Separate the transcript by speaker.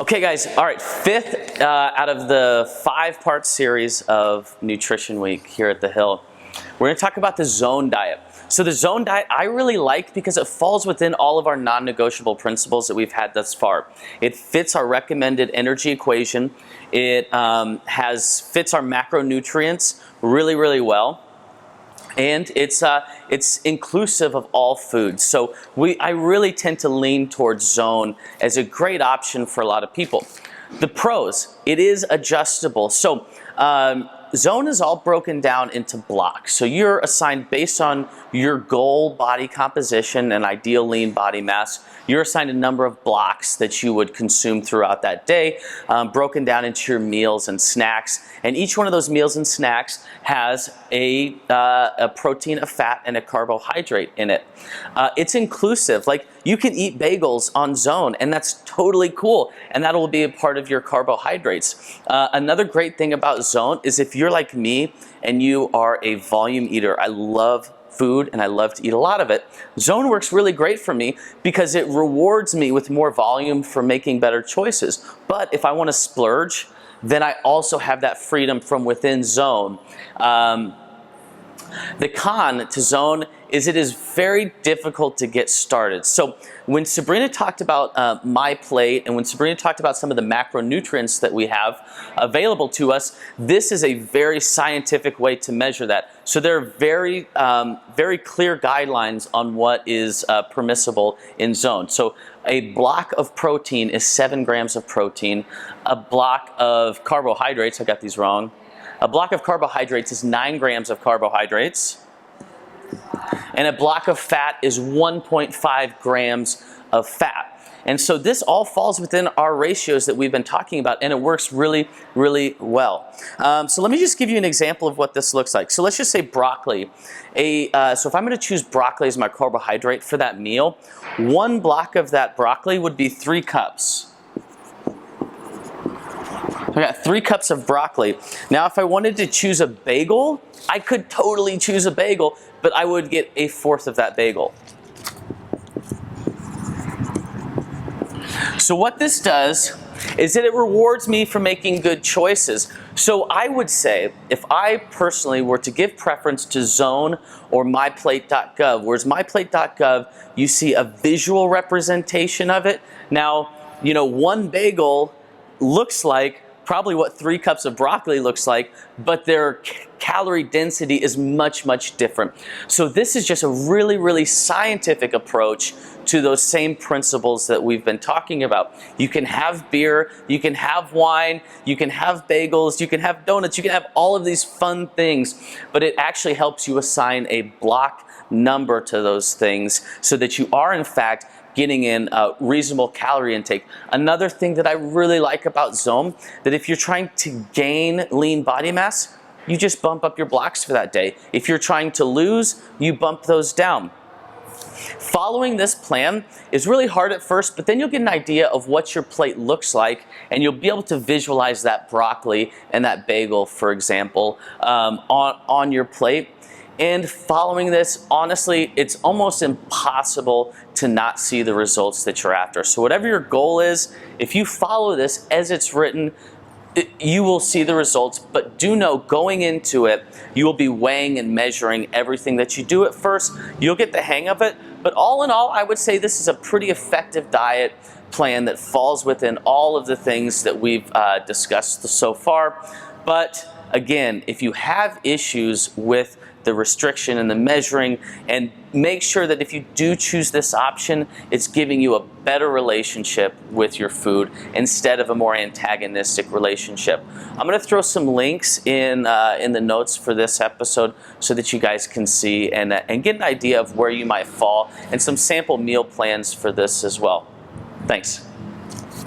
Speaker 1: Okay guys, all right, fifth out of the 5-part series of Nutrition Week here at The Hill. We're gonna talk about the Zone diet. So the Zone diet I really like because it falls within all of our non-negotiable principles that we've had thus far. It fits our recommended energy equation. It fits our macronutrients really well. And it's inclusive of all foods. So I really tend to lean towards Zone as a great option for a lot of people. The pros, it is adjustable. So Zone is all broken down into blocks. So you're assigned based on your goal body composition and ideal lean body mass. You're assigned a number of blocks that you would consume throughout that day, broken down into your meals and snacks. And each one of those meals and snacks has a protein, a fat, and a carbohydrate in it. It's inclusive. Like you can eat bagels on Zone, and that's totally cool. And that will be a part of your carbohydrates. Another great thing about Zone is if you're like me and you are a volume eater, I love food and I love to eat a lot of it. Zone works really great for me because it rewards me with more volume for making better choices. But if I want to splurge, then I also have that freedom from within Zone. The con to Zone is it is very difficult to get started. So when Sabrina talked about MyPlate and when Sabrina talked about some of the macronutrients that we have available to us, this is a very scientific way to measure that. So there are very clear guidelines on what is permissible in Zone. So a block of protein is 7 grams of protein. A block of carbohydrates, I got these wrong. A block of carbohydrates is 9 grams of carbohydrates. And a block of fat is 1.5 grams of fat. And so this all falls within our ratios that we've been talking about, and it works really well. So let me just give you an example of what this looks like. So let's just say broccoli. So if I'm going to choose broccoli as my carbohydrate for that meal, 1 block of that broccoli would be 3 cups. I got 3 cups of broccoli. Now if I wanted to choose a bagel, I could totally choose a bagel, but I would get 1/4 of that bagel. So what this does is that it rewards me for making good choices. So I would say if I personally were to give preference to Zone or myplate.gov, whereas myplate.gov you see a visual representation of it. Now, you know, 1 bagel looks like probably what 3 cups of broccoli looks like, but their calorie density is much different. So this is just a really scientific approach to those same principles that we've been talking about. You can have beer, you can have wine, you can have bagels, you can have donuts, you can have all of these fun things, but it actually helps you assign a block number to those things so that you are in fact getting in a reasonable calorie intake. Another thing that I really like about Zone, that if you're trying to gain lean body mass, you just bump up your blocks for that day. If you're trying to lose, you bump those down. Following this plan is really hard at first, but then you'll get an idea of what your plate looks like, and you'll be able to visualize that broccoli and that bagel, for example, on your plate. And following this, honestly, it's almost impossible to not see the results that you're after. So whatever your goal is, if you follow this as it's written, you will see the results, but do know going into it, you will be weighing and measuring everything that you do at first. You'll get the hang of it, but all in all, I would say this is a pretty effective diet plan that falls within all of the things that we've discussed so far. But again, if you have issues with the restriction and the measuring, and make sure that if you do choose this option, it's giving you a better relationship with your food instead of a more antagonistic relationship. I'm going to throw some links in the notes for this episode so that you guys can see and get an idea of where you might fall and some sample meal plans for this as well. Thanks.